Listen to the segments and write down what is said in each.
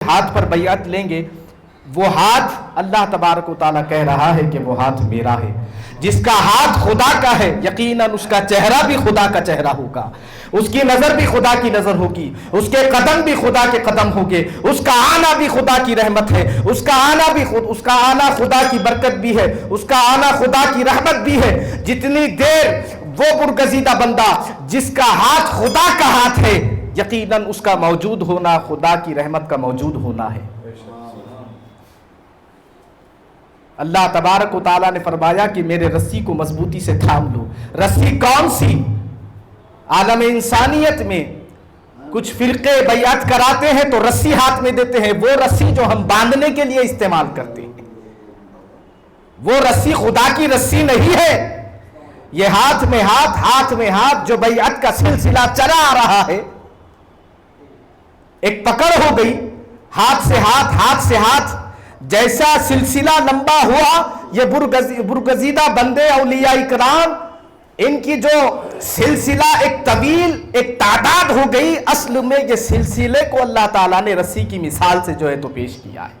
ہاتھ پر بیعت لیں گے، وہ ہاتھ اللہ تبارک و تعالیٰ کہہ رہا ہے کہ وہ ہاتھ میرا ہے۔ جس کا ہاتھ خدا کا ہے یقیناً اس کا چہرہ بھی خدا کا چہرہ ہوگا، اس کی نظر بھی خدا کی نظر ہوگی، اس کے قدم بھی خدا کے قدم ہوگے، اس کا آنا بھی خدا کی رحمت ہے، اس کا آنا خدا کی برکت بھی ہے، اس کا آنا خدا کی رحمت بھی ہے۔ جتنی دیر وہ برگزیدہ بندہ جس کا ہاتھ خدا کا ہاتھ ہے، یقیناً اس کا موجود ہونا خدا کی رحمت کا موجود ہونا ہے۔ اللہ تبارک و تعالیٰ نے فرمایا کہ میرے رسی کو مضبوطی سے تھام لو۔ رسی کون سی؟ عالم انسانیت میں کچھ فرقے بیعت کراتے ہیں تو رسی ہاتھ میں دیتے ہیں، وہ رسی جو ہم باندھنے کے لیے استعمال کرتے ہیں، وہ رسی خدا کی رسی نہیں ہے۔ یہ ہاتھ میں ہاتھ جو بیعت کا سلسلہ چلا آ رہا ہے، ایک پکڑ ہو گئی، ہاتھ سے ہاتھ جیسا سلسلہ لمبا ہوا، یہ برگزیدہ بندے اولیاء اکرام، ان کی جو سلسلہ ایک طویل ایک تعداد ہو گئی، اصل میں یہ سلسلے کو اللہ تعالیٰ نے رسی کی مثال سے جو ہے تو پیش کیا ہے۔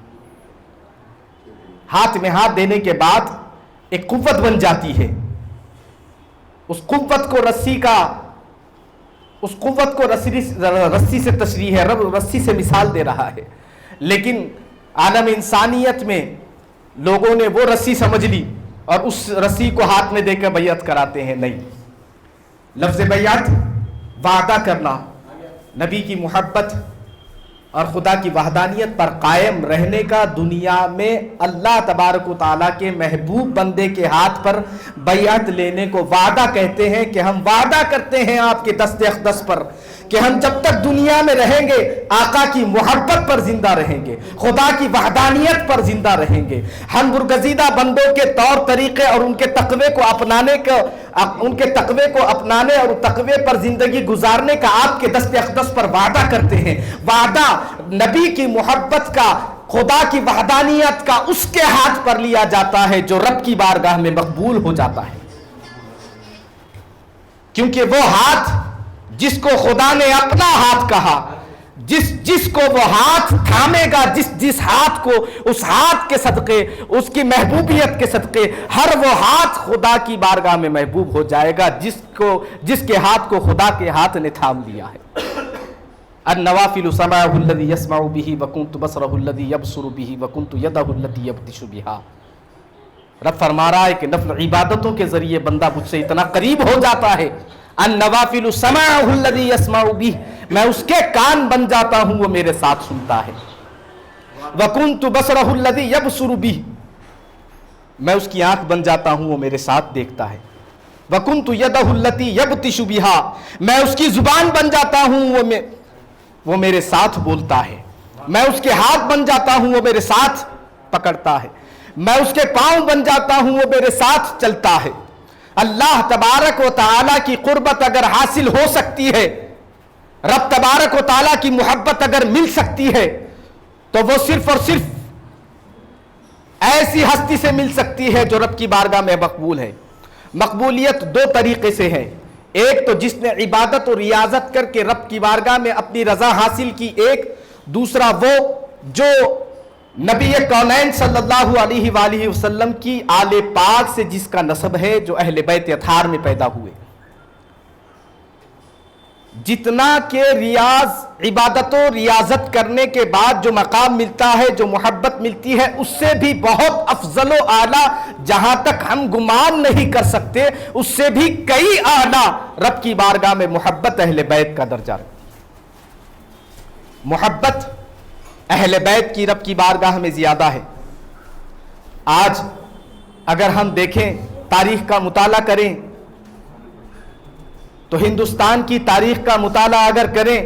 ہاتھ میں ہاتھ دینے کے بعد ایک قوت بن جاتی ہے، اس قوت کو رسی سے تشریح ہے، رب رسی سے مثال دے رہا ہے۔ لیکن عالم انسانیت میں لوگوں نے وہ رسی سمجھ لی اور اس رسی کو ہاتھ میں دے کر بیعت کراتے ہیں۔ نہیں، لفظ بیعت وعدہ کرنا، نبی کی محبت اور خدا کی وحدانیت پر قائم رہنے کا، دنیا میں اللہ تبارک و تعالیٰ کے محبوب بندے کے ہاتھ پر بیعت لینے کو وعدہ کہتے ہیں کہ ہم وعدہ کرتے ہیں آپ کے دست اقدس پر کہ ہم جب تک دنیا میں رہیں گے آقا کی محبت پر زندہ رہیں گے، خدا کی وحدانیت پر زندہ رہیں گے۔ ہم برگزیدہ بندوں کے طور طریقے اور ان کے تقوی کو اپنانے اور تقوی پر زندگی گزارنے کا آپ کے دست اقدس پر وعدہ کرتے ہیں۔ وعدہ نبی کی محبت کا، خدا کی وحدانیت کا اس کے ہاتھ پر لیا جاتا ہے جو رب کی بارگاہ میں مقبول ہو جاتا ہے، کیونکہ وہ ہاتھ جس کو خدا نے اپنا ہاتھ کہا، جس کو وہ ہاتھ تھامے گا، جس ہاتھ کو، اس ہاتھ کے صدقے، اس کی محبوبیت کے صدقے ہر وہ ہاتھ خدا کی بارگاہ میں محبوب ہو جائے گا جس کے ہاتھ کو خدا کے ہاتھ نے تھام لیا ہے۔ النوافل سمعه الذي يسمع به وكنت بصره الذي يبصر به وكنت يده التي يبطش بها۔ رب فرما رہا ہے کہ نفل عبادتوں کے ذریعے بندہ مجھ سے اتنا قریب ہو جاتا ہے، النوافل سمعه الذي يسمع به، میں اس کے کان بن جاتا ہوں، وہ میرے ساتھ سنتا ہے۔ وكنت بصره الذي يبصر به، میں اس کی آنکھ بن جاتا ہوں، وہ میرے ساتھ دیکھتا ہے۔ وكنت يده التي يبطش بها، میں اس کی زبان بن جاتا ہوں، وہ میرے ساتھ بولتا ہے۔ میں اس کے ہاتھ بن جاتا ہوں، وہ میرے ساتھ پکڑتا ہے۔ میں اس کے پاؤں بن جاتا ہوں، وہ میرے ساتھ چلتا ہے۔ اللہ تبارک و تعالیٰ کی قربت اگر حاصل ہو سکتی ہے، رب تبارک و تعالیٰ کی محبت اگر مل سکتی ہے، تو وہ صرف اور صرف ایسی ہستی سے مل سکتی ہے جو رب کی بارگاہ میں مقبول ہے۔ مقبولیت دو طریقے سے ہے، ایک تو جس نے عبادت و ریاضت کر کے رب کی بارگاہ میں اپنی رضا حاصل کی، ایک دوسرا وہ جو نبی کونین صلی اللہ علیہ وآلہ وسلم کی آل پاک سے جس کا نسب ہے، جو اہل بیت اطہار میں پیدا ہوئے۔ جتنا کہ عبادت و ریاضت کرنے کے بعد جو مقام ملتا ہے، جو محبت ملتی ہے، اس سے بھی بہت افضل و اعلیٰ، جہاں تک ہم گمان نہیں کر سکتے، اس سے بھی کئی اعلیٰ رب کی بارگاہ میں محبت اہل بیت کا درجہ ہے۔ محبت اہل بیت کی رب کی بارگاہ میں زیادہ ہے۔ آج اگر ہم دیکھیں، تاریخ کا مطالعہ کریں، تو ہندوستان کی تاریخ کا مطالعہ اگر کریں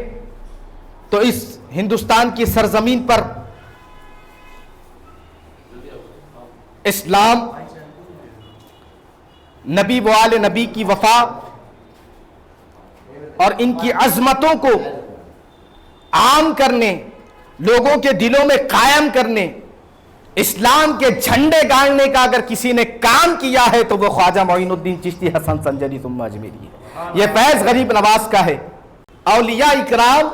تو اس ہندوستان کی سرزمین پر اسلام، نبی و آل نبی کی وفا اور ان کی عظمتوں کو عام کرنے، لوگوں کے دلوں میں قائم کرنے، اسلام کے جھنڈے گاڑنے کا اگر کسی نے کام کیا ہے تو وہ خواجہ معین الدین چشتی حسن سنجری ثم اجمیری ہے۔ یہ فیض غریب نواز کا ہے۔ اولیاء اکرام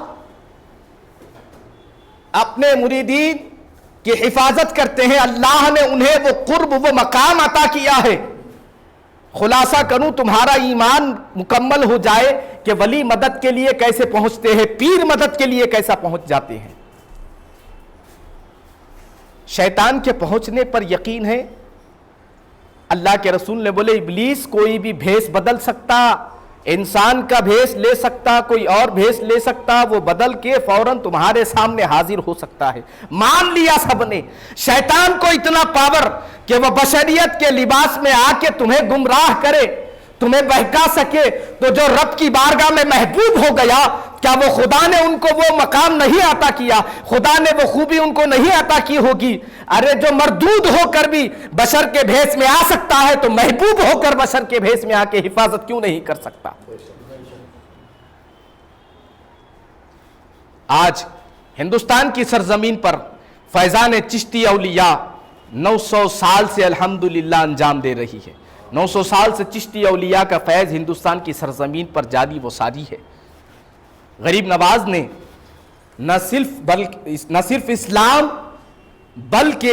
اپنے مریدین کی حفاظت کرتے ہیں، اللہ نے انہیں وہ قرب، وہ مقام عطا کیا ہے۔ خلاصہ کروں تمہارا ایمان مکمل ہو جائے کہ ولی مدد کے لیے کیسے پہنچتے ہیں، پیر مدد کے لیے کیسا پہنچ جاتے ہیں۔ شیطان کے پہنچنے پر یقین ہے۔ اللہ کے رسول نے بولے ابلیس کوئی بھی بھیس بدل سکتا، انسان کا بھیس لے سکتا، کوئی اور بھیس لے سکتا، وہ بدل کے فوراً تمہارے سامنے حاضر ہو سکتا ہے۔ مان لیا سب نے، شیطان کو اتنا پاور کہ وہ بشریت کے لباس میں آ کے تمہیں گمراہ کرے، تمہیں بہکا سکے۔ تو جو رب کی بارگاہ میں محبوب ہو گیا، کیا وہ خدا نے ان کو وہ مقام نہیں عطا کیا؟ خدا نے وہ خوبی ان کو نہیں عطا کی ہوگی؟ ارے جو مردود ہو کر بھی بشر کے بھیس میں آ سکتا ہے تو محبوب ہو کر بشر کے بھیس میں آ کے حفاظت کیوں نہیں کر سکتا؟ آج ہندوستان کی سرزمین پر فیضان چشتی اولیاء 900 سال سے الحمدللہ انجام دے رہی ہے۔ 900 سال سے چشتی اولیاء کا فیض ہندوستان کی سرزمین پر جاری و ساری ہے۔ غریب نواز نے نہ صرف اسلام بلکہ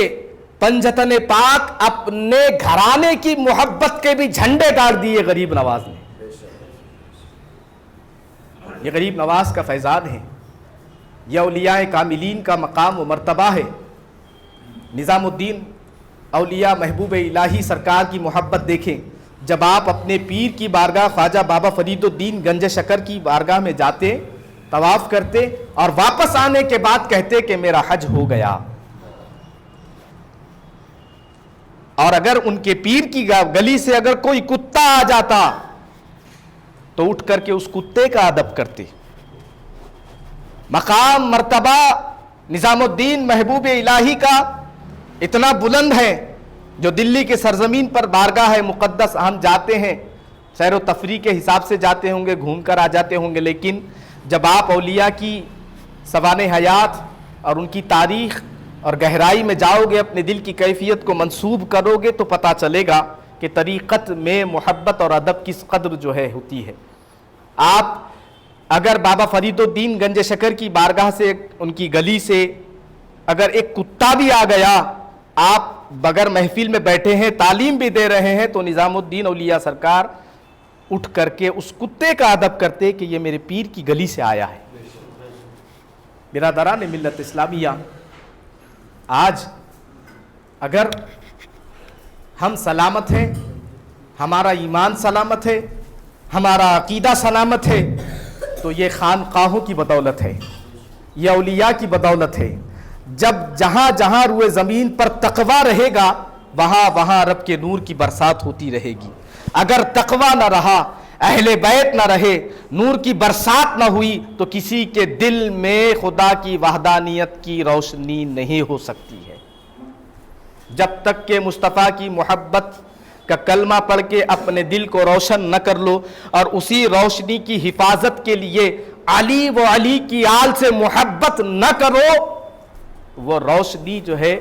پنجتن پاک اپنے گھرانے کی محبت کے بھی جھنڈے گاڑ دیے غریب نواز نے۔ یہ غریب نواز کا فیضان ہے، یہ اولیاء کاملین کا مقام و مرتبہ ہے۔ نظام الدین اولیاء محبوب الہی سرکار کی محبت دیکھیں، جب آپ اپنے پیر کی بارگاہ خواجہ بابا فرید الدین گنج شکر کی بارگاہ میں جاتے، طواف کرتے اور واپس آنے کے بعد کہتے کہ میرا حج ہو گیا، اور اگر ان کے پیر کی گلی سے اگر کوئی کتا آ جاتا تو اٹھ کر کے اس کتے کا ادب کرتے۔ مقام مرتبہ نظام الدین محبوب الہی کا اتنا بلند ہے، جو دلی کے سرزمین پر بارگاہ مقدس ہم جاتے ہیں، سیر و تفریح کے حساب سے جاتے ہوں گے، گھوم کر آ جاتے ہوں گے، لیکن جب آپ اولیاء کی سوانح حیات اور ان کی تاریخ اور گہرائی میں جاؤ گے، اپنے دل کی کیفیت کو منسوب کرو گے تو پتہ چلے گا کہ طریقت میں محبت اور ادب کس قدر جو ہے ہوتی ہے۔ آپ اگر بابا فرید الدین گنج شکر کی بارگاہ سے، ان کی گلی سے اگر ایک کتا بھی آ گیا، آپ بغیر محفل میں بیٹھے ہیں، تعلیم بھی دے رہے ہیں، تو نظام الدین اولیاء سرکار اٹھ کر کے اس کتے کا ادب کرتے کہ یہ میرے پیر کی گلی سے آیا ہے۔ برادران ملت اسلامیہ، آج اگر ہم سلامت ہیں، ہمارا ایمان سلامت ہے، ہمارا عقیدہ سلامت ہے، تو یہ خانقاہوں کی بدولت ہے، یہ اولیاء کی بدولت ہے۔ جب جہاں جہاں روئے زمین پر تقوی رہے گا، وہاں وہاں رب کے نور کی برسات ہوتی رہے گی۔ اگر تقوی نہ رہا، اہل بیت نہ رہے، نور کی برسات نہ ہوئی، تو کسی کے دل میں خدا کی وحدانیت کی روشنی نہیں ہو سکتی ہے۔ جب تک کہ مصطفیٰ کی محبت کا کلمہ پڑھ کے اپنے دل کو روشن نہ کر لو اور اسی روشنی کی حفاظت کے لیے علی و علی کی آل سے محبت نہ کرو، وہ روشنی جو ہے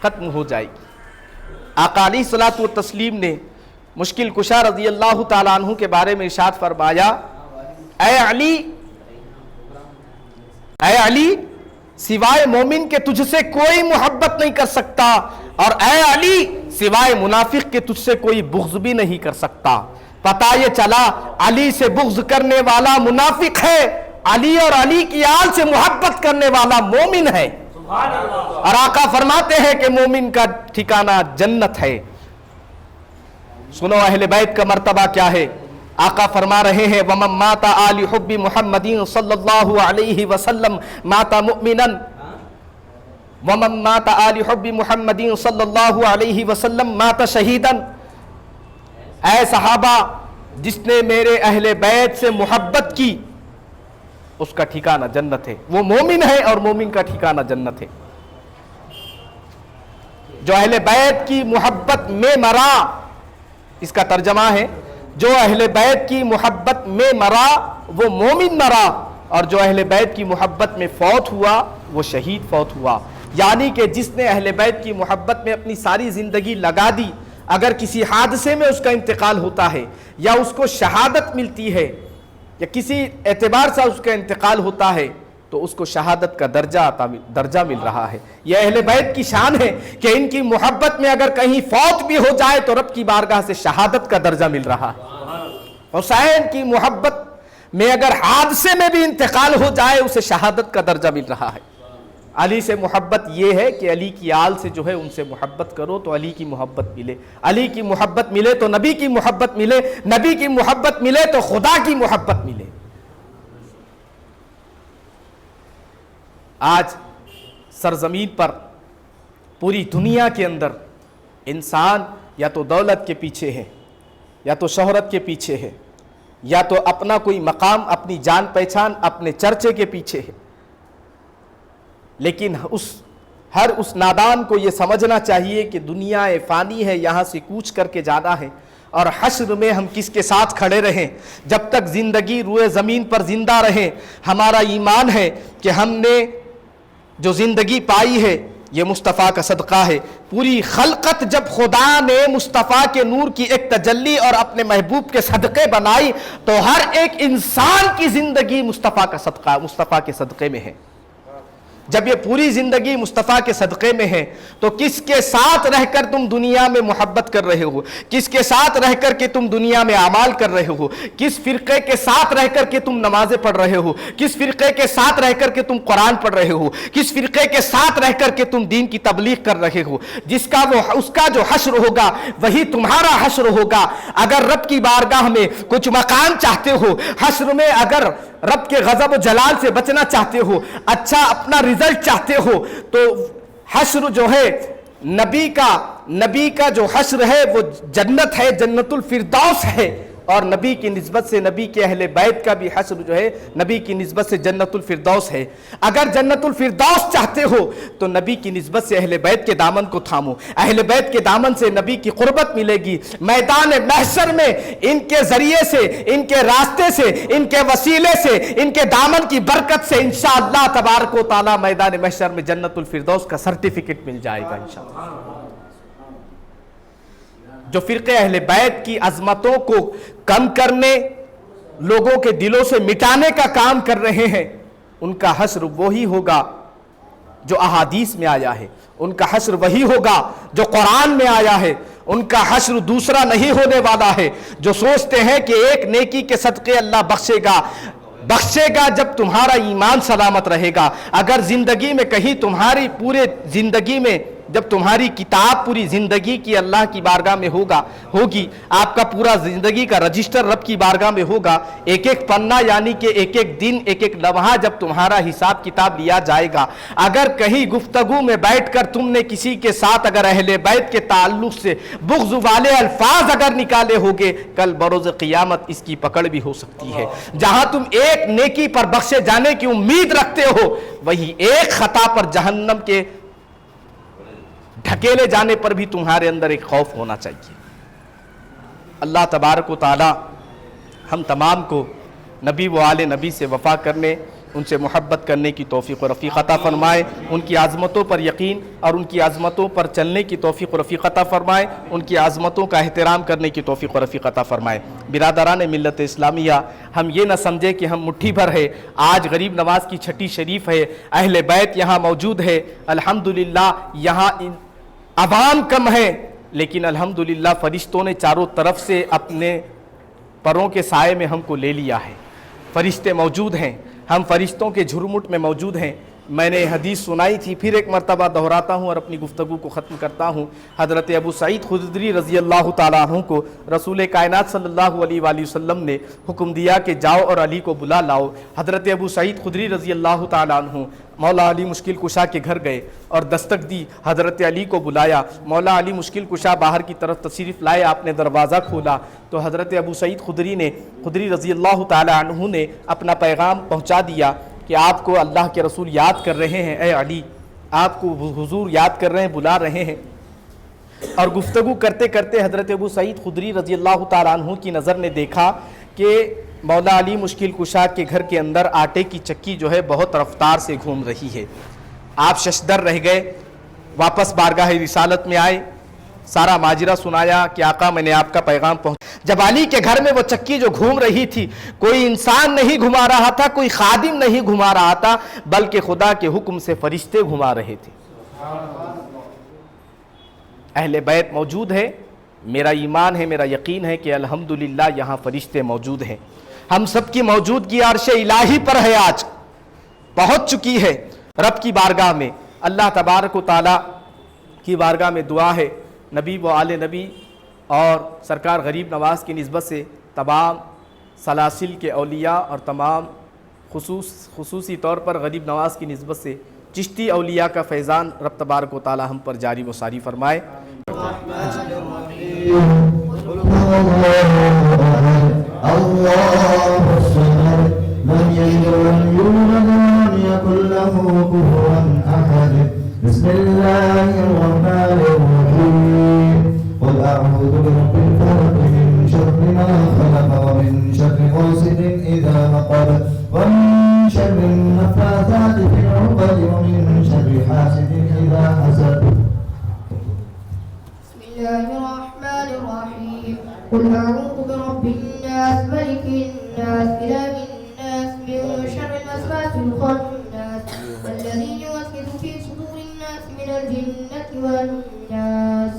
ختم ہو جائے گی۔ آقا علیہ الصلوۃ والتسلیم نے مشکل کشا رضی اللہ تعالیٰ عنہ کے بارے میں ارشاد فرمایا، اے علی سوائے مومن کے تجھ سے کوئی محبت نہیں کر سکتا، اور اے علی سوائے منافق کے تجھ سے کوئی بغض بھی نہیں کر سکتا۔ پتہ یہ چلا علی سے بغض کرنے والا منافق ہے، علی اور علی کی آل سے محبت کرنے والا مومن ہے۔ اور آقا فرماتے ہیں کہ مومن کا ٹھکانہ جنت ہے۔ سنو اہل بیت کا مرتبہ کیا ہے۔ آقا فرما رہے ہیں وَمَن مَاتَ آلِ حُبِّ مُحَمَّدٍ صلی اللہ علیہ وسلم مَاتَ مُؤْمِنًا، وَمَن مَاتَ آلِ حُبِّ مُحَمَّدٍ صلی اللہ علیہ وسلم مَاتَ شہیدًا۔ اے صحابہ، جس نے میرے اہل بیت سے محبت کی اس کا ٹھکانہ جنت ہے، وہ مومن ہے اور مومن کا ٹھکانہ جنت ہے۔ جو اہل بیت کی محبت میں مرا، اس کا ترجمہ ہے جو اہل بیت کی محبت میں مرا وہ مومن مرا، اور جو اہل بیت کی محبت میں فوت ہوا وہ شہید فوت ہوا۔ یعنی کہ جس نے اہل بیت کی محبت میں اپنی ساری زندگی لگا دی، اگر کسی حادثے میں اس کا انتقال ہوتا ہے یا اس کو شہادت ملتی ہے یا کسی اعتبار سے اس کا انتقال ہوتا ہے، تو اس کو شہادت کا درجہ مل رہا ہے۔ یہ اہل بیت کی شان ہے کہ ان کی محبت میں اگر کہیں فوت بھی ہو جائے تو رب کی بارگاہ سے شہادت کا درجہ مل رہا ہے۔ حسین کی محبت میں اگر حادثے میں بھی انتقال ہو جائے اسے شہادت کا درجہ مل رہا ہے۔ علی سے محبت یہ ہے کہ علی کی آل سے جو ہے ان سے محبت کرو تو علی کی محبت ملے، علی کی محبت ملے تو نبی کی محبت ملے، نبی کی محبت ملے تو خدا کی محبت ملے۔ آج سرزمین پر پوری دنیا کے اندر انسان یا تو دولت کے پیچھے ہے، یا تو شہرت کے پیچھے ہے، یا تو اپنا کوئی مقام، اپنی جان پہچان، اپنے چرچے کے پیچھے ہے۔ لیکن ہر اس نادان کو یہ سمجھنا چاہیے کہ دنیا فانی ہے، یہاں سے کوچ کر کے جانا ہے، اور حشر میں ہم کس کے ساتھ کھڑے رہیں، جب تک زندگی روئے زمین پر زندہ رہیں۔ ہمارا ایمان ہے کہ ہم نے جو زندگی پائی ہے یہ مصطفیٰ کا صدقہ ہے۔ پوری خلقت جب خدا نے مصطفیٰ کے نور کی ایک تجلی اور اپنے محبوب کے صدقے بنائی تو ہر ایک انسان کی زندگی مصطفیٰ کا صدقہ، مصطفیٰ کے صدقے میں ہے۔ جب یہ پوری زندگی مصطفیٰ کے صدقے میں ہے تو کس کے ساتھ رہ کر تم دنیا میں محبت کر رہے ہو، کس کے ساتھ رہ کر کے تم دنیا میں اعمال کر رہے ہو، کس فرقے کے ساتھ رہ کر کے تم نمازیں پڑھ رہے ہو، کس فرقے کے ساتھ رہ کر کے تم قرآن پڑھ رہے ہو، کس فرقے کے ساتھ رہ کر کے تم دین کی تبلیغ کر رہے ہو، اس کا جو حشر ہوگا وہی تمہارا حشر ہوگا۔ اگر رب کی بارگاہ میں کچھ مقام چاہتے ہو، حشر میں اگر رب کے غضب و جلال سے بچنا چاہتے ہو، اچھا اپنا رزلٹ چاہتے ہو، تو حشر جو ہے نبی کا جو حشر ہے وہ جنت ہے، جنت الفردوس ہے، اور نبی کی نسبت سے، نبی کے اہل بیت کا بھی حشر جو ہے نبی کی نسبت سے جنت الفردوس ہے۔ اگر جنت الفردوس چاہتے ہو تو نبی کی نسبت سے اہل بیت کے دامن کو تھامو، اہل بیت کے دامن سے نبی کی قربت ملے گی۔ میدان محشر میں ان کے ذریعے سے، ان کے راستے سے، ان کے وسیلے سے، ان کے دامن کی برکت سے انشاءاللہ تبارک و تعالی میدان محشر میں جنت الفردوس کا سرٹیفکیٹ مل جائے گا انشاءاللہ۔ جو فرقے اہل بیت کی عظمتوں کو کم کرنے، لوگوں کے دلوں سے مٹانے کا کام کر رہے ہیں، ان کا حشر وہی ہوگا جو احادیث میں آیا ہے، ان کا حشر وہی ہوگا جو قرآن میں آیا ہے، ان کا حشر دوسرا نہیں ہونے والا ہے۔ جو سوچتے ہیں کہ ایک نیکی کے صدقے اللہ بخشے گا جب تمہارا ایمان سلامت رہے گا۔ اگر زندگی میں کہیں تمہاری پورے زندگی میں، جب تمہاری کتاب پوری زندگی کی اللہ کی بارگاہ میں ہوگی، آپ کا پورا زندگی کا رجسٹر رب کی بارگاہ میں ہوگا، ایک ایک پنہ یعنی کہ ایک ایک دن، ایک ایک لمحہ جب تمہارا حساب کتاب لیا جائے گا، اگر کہیں گفتگو میں بیٹھ کر تم نے کسی کے ساتھ اگر اہل بیت کے تعلق سے بغض والے الفاظ اگر نکالے ہوگے، کل بروز قیامت اس کی پکڑ بھی ہو سکتی ہے۔ جہاں تم ایک نیکی پر بخشے جانے کی امید رکھتے ہو، وہی ایک خطا پر جہنم کے ڈھکیلے جانے پر بھی تمہارے اندر ایک خوف ہونا چاہیے۔ اللہ تبارک و تعالی ہم تمام کو نبی و آل نبی سے وفا کرنے، ان سے محبت کرنے کی توفیق و رفیق عطا فرمائے، ان کی عظمتوں پر یقین اور ان کی عظمتوں پر چلنے کی توفیق و رفیق عطا فرمائے، ان کی عظمتوں کا احترام کرنے کی توفیق و رفیق عطا فرمائے۔ برادران ملت اسلامیہ، ہم یہ نہ سمجھے کہ ہم مٹھی بھر ہے۔ آج غریب نواز کی چھٹی شریف ہے، اہل بیت یہاں موجود ہے، الحمدللہ یہاں عوام کم ہے، لیکن الحمدللہ فرشتوں نے چاروں طرف سے اپنے پروں کے سائے میں ہم کو لے لیا ہے۔ فرشتے موجود ہیں، ہم فرشتوں کے جھرمٹ میں موجود ہیں۔ میں نے حدیث سنائی تھی، پھر ایک مرتبہ دہراتا ہوں اور اپنی گفتگو کو ختم کرتا ہوں۔ حضرت ابو سعید خدری رضی اللہ تعالیٰ عنہ کو رسول کائنات صلی اللہ علیہ وآلہ وسلم نے حکم دیا کہ جاؤ اور علی کو بلا لاؤ۔ حضرت ابو سعید خدری رضی اللہ تعالیٰ عنہ مولا علی مشکل کشا کے گھر گئے اور دستک دی، حضرت علی کو بلایا۔ مولا علی مشکل کشا باہر کی طرف تشریف لائے، آپ نے دروازہ کھولا تو حضرت ابو سعید خدری رضی اللہ تعالیٰ عنہ نے اپنا پیغام پہنچا دیا کہ آپ کو اللہ کے رسول یاد کر رہے ہیں، اے علی آپ کو حضور یاد کر رہے ہیں، بلا رہے ہیں۔ اور گفتگو کرتے کرتے حضرت ابو سعید خدری رضی اللہ تعالیٰ عنہ کی نظر نے دیکھا کہ مولا علی مشکل کشا کے گھر کے اندر آٹے کی چکی جو ہے بہت رفتار سے گھوم رہی ہے۔ آپ ششدر رہ گئے، واپس بارگاہ رسالت میں آئے، سارا ماجرہ سنایا کہ آقا میں نے آپ کا پیغام جب علی کے گھر میں وہ چکی جو گھوم رہی تھی، کوئی انسان نہیں گھما رہا تھا، کوئی خادم نہیں گھما رہا تھا، بلکہ خدا کے حکم سے فرشتے گھما رہے تھے۔ اہل بیت موجود ہے، میرا ایمان ہے، میرا یقین ہے کہ الحمدللہ یہاں فرشتے موجود ہیں۔ ہم سب کی موجودگی عرش الہی پر ہے، آج پہنچ چکی ہے رب کی بارگاہ میں۔ اللہ تبارک و تعالیٰ کی بارگاہ میں دعا ہے، نبی و آل نبی اور سرکار غریب نواز کی نسبت سے تمام سلاسل کے اولیاء اور تمام خصوصی طور پر غریب نواز کی نسبت سے چشتی اولیاء کا فیضان رب تبارک و تعالیٰ ہم پر جاری و ساری فرمائے۔ بسم الله الرحمن الرحيم قل أعوذ برب الفلق من شر ما خلق ومن شر غاسق إذا وقب ومن شر النفاثات في العقد ومن شر حاسد إذا حسد بسم الله الرحمن الرحيم قل أعوذ برب الناس ملك الناس إله الناس من شر الوسواس الخناس الذي يوسوس في صدور الناس من الجنة والناس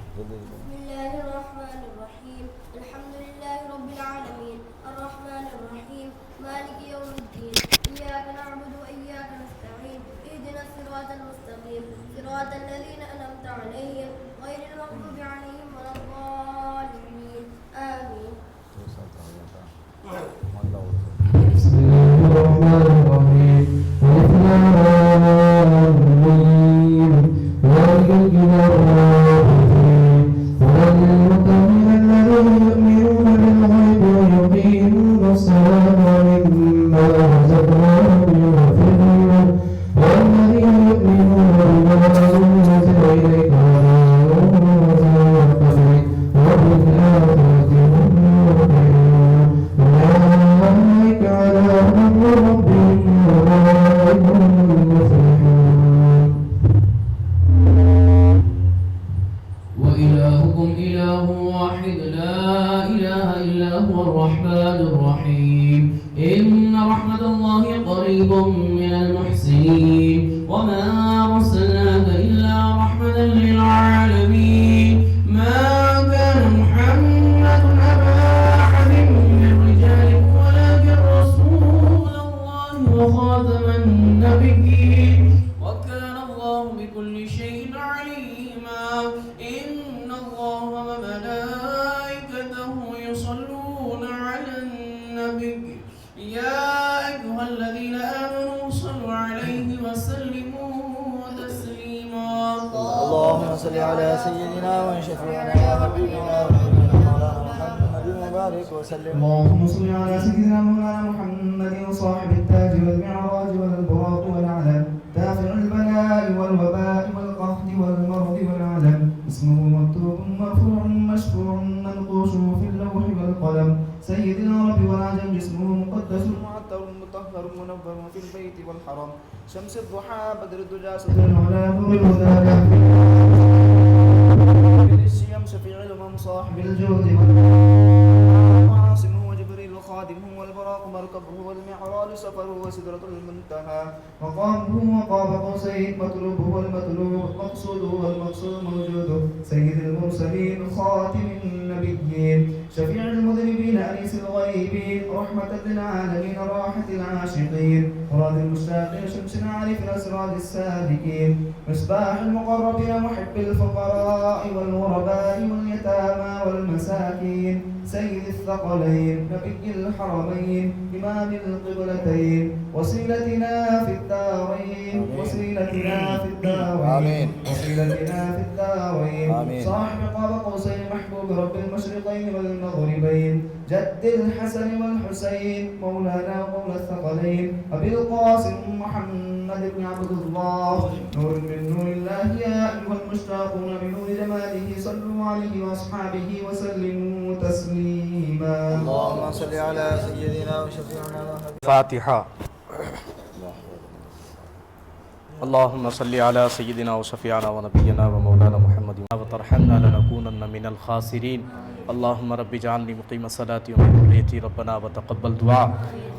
بسم الله الرحمن الرحيم الحمد لله رب العالمين الرحمن الرحيم مالك يوم الدين إياك نعبد وإياك نستعين اهدنا الصراط المستقيم صراط الذين أنعمت عليهم غير المغضوب عليهم ولا الضالين آمين بسم الله الرحمن الرحيم ذلك الكتاب وللمتقين الذين يؤمنون بالغيب ويقيمون الصلاة ومما رزقناهم ينفقون والذين يؤمنون بما أنزل إليك وما أنزل من قبلك وبالآخرة هم يوقنون أولئك على هدى من ربهم وأولئك هم المفلحون وإلهكم إله واحد لا إله إلا هو الرحمن الرحيم إن رحمة الله قريب من المحسنين وما أرسلناك إلا رحمة للعالمين ما كان محمد أبا أحد من رجالكم ولكن رسول الله وخاتم النبيين وكان الله بكل شيء عليما إن الله وملائكته يصلون على النبي يا أيها الذين آمنوا صلوا عليه وسلموا تسليما اللهم صل على سيدنا وشفيعنا ونبينا مولانا محمد وبارك وسلم اللهم صل على سيدنا مولانا محمد وصاحب التاج والمعراج والبراق والعلم دافع البلاء والوباء والقحط والمرض والعلم اسمه مكتوب مرفوع مشفوع منقوش في اللوح والقلم سيد العرب والعجم اسمه مقدس معطر مطهر منور في البيت والحرم شمس الضحى بدر الدجى صدر العلا نور الهدى الشيم شفيع الامم صاحب الجود وعاصمه وجبريل خادمه والبراق مركبه والمعراج سفره وسدرة المنتهى مقامه وقاب قوسين مطلوبه والمطلوب مقصوده والمقصود موجوده سيد المرسلين خاتم النبيين شفيع المذنبين أنيس الغيبين رحمة للعالمين راحة العاشقين مراد المشتاقين شمس عارف الأسرار السالكين مصباح المقربين محب الفقراء والغرباء واليتامى والمساكين سيد الثقلين نبي الحرمين إمام القبلتين وصيلتنا في الدارين وصيلتنا في الدارين وصيلتنا في الدارين صاحب قاب قوسين محبوب رب المشرقين والمغربين جد الحسن والحسين مولانا مولى الثقلين أبي القاسم محمد بن عبد الله نور من نور الله يا أيها المشتاقون بنور جماله صلوا عليه وأصحابه وسلموا تسليما اللهم صل على سيدنا وشفيعنا فاتحة اللهم صل على سيدنا وشفيعنا ونبينا ومولانا محمد وترحمنا لنكونن من الخاسرين اللہم رب اجعلنی مقیم الصلاۃ ومن ذریتی ربنا وتقبل دعا۔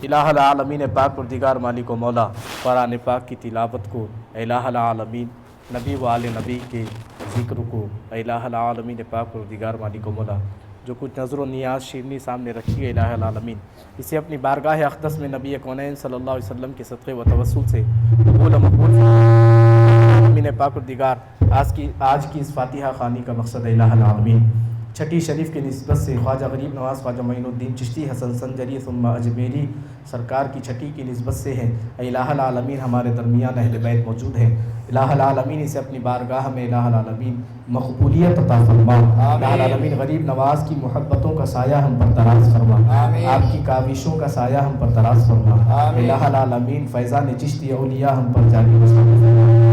الہ العالمین پاک پروردگار مالک و مولا، قرآن پاک کی تلاوت کو الہ العالمین، نبی و آل نبی کے ذکر کو الہ العالمین پاک پروردگار مالک و مولا، جو کچھ نظر و نیاز شیرنی سامنے رکھی ہے الہ العالمین، اسے اپنی بارگاہ اقدس میں نبی کونین صلی اللہ علیہ وسلم کے صدقے و توسل سے قبول و مقبول امین پاک پروردگار۔ آج کی اس فاتحہ خوانی کا مقصد ہے الہ العالمین، چھٹی شریف کی نسبت سے خواجہ غریب نواز خواجہ معین الدین چشتی حسن سنجری ثم اجمیری سرکار کی چھٹی کی نسبت سے ہے۔ الہ العالمین ہمارے درمیان اہل بیت موجود ہیں، الہ العالمین اسے اپنی بارگاہ میں الہ العالمین مقبولیت عطا فرما۔ الہ العالمین غریب نواز کی محبتوں کا سایہ ہم پر دراز فرما، آپ کی کاوشوں کا سایہ ہم پر دراز فرما۔ الہ العالمین فیضان چشتی اولیاء ہم پر جاری فرما۔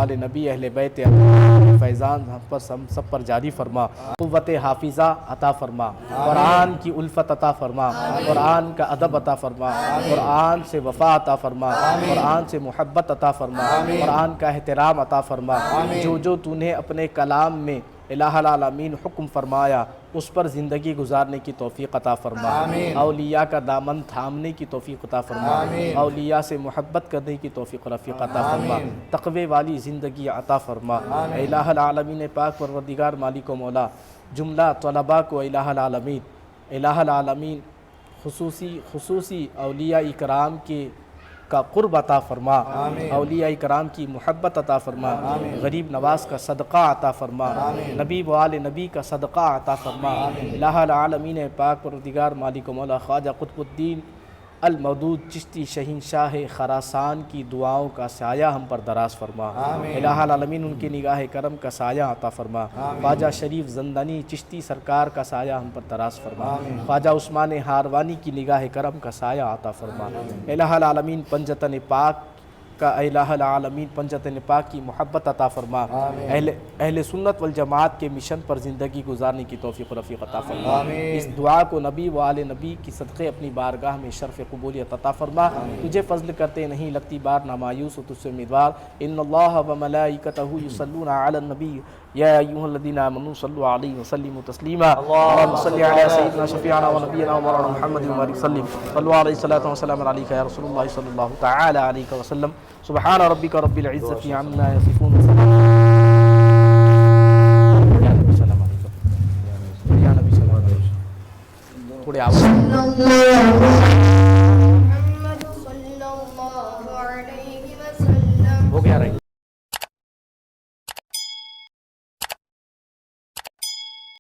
آل نبی اہل بیت فیضان ہم پر سب پر جاری فرما، قوت حافظہ عطا فرما، قرآن کی الفت عطا فرما، قرآن کا ادب عطا فرما، قرآن سے وفا عطا فرما، قرآن سے محبت عطا فرما، قرآن کا احترام عطا فرما۔ جو تو نے اپنے کلام میں الہ العالمین حکم فرمایا اس پر زندگی گزارنے کی توفیق عطا فرما، اولیاء کا دامن تھامنے کی توفیق عطا فرما، اولیاء سے محبت کرنے کی توفیق رفیق عطا فرما، تقوی والی زندگی عطا فرما۔ الہ العالمین پاک پروردگار مالک و مولا، جملہ طلباء کو الہ العالمین خصوصی اولیاء اکرام کا قرب عطا فرما، اولیاء اکرام کی محبت عطا فرما، غریب نواز کا صدقہ عطا فرما، نبی و آل نبی کا صدقہ عطا فرما۔ الہ العالمین پاک پروردگار مالک و مولا، خواجہ قطب الدین المودود چشتی شہنشاہ خراسان کی دعاؤں کا سایہ ہم پر دراز فرما۔ الہ العالمین ان کی نگاہ کرم کا سایہ عطا فرما۔ خواجہ شریف زندانی چشتی سرکار کا سایہ ہم پر دراز فرما۔ خواجہ عثمان ہاروانی کی نگاہ کرم کا سایہ عطا فرما۔ الہ العالمین پنجتن پاک کا الہ العالمین پنجتن پاک کی محبت عطا فرما۔ اہل سنت والجماعت کے مشن پر زندگی گزارنے کی توفیق رفیق عطا فرما۔ اس دعا کو نبی و آل نبی کی صدقے اپنی بارگاہ میں شرف قبولیت عطا فرما۔ تجھے فضل کرتے نہیں لگتی بار نہ مایوس ہو تجھ سے امیدوار۔ ان اللہ و ملائکتہ یصلون علی النبی یا ایھا الذین آمنوا صلوا علیہ وسلموا تسلیما۔ اللهم صل علی سیدنا شفیعنا و نبینا و مولانا محمد و علیہ وسلم۔ صلوا علیہ الصلاۃ والسلام علیک یا رسول اللہ صلی اللہ تعالی علیہ وسلم۔ سبحان ربک رب العزۃ عما یصفون۔ یا نبی سلام علیکم، یا نبی سلام علیکم، تھوڑے آواز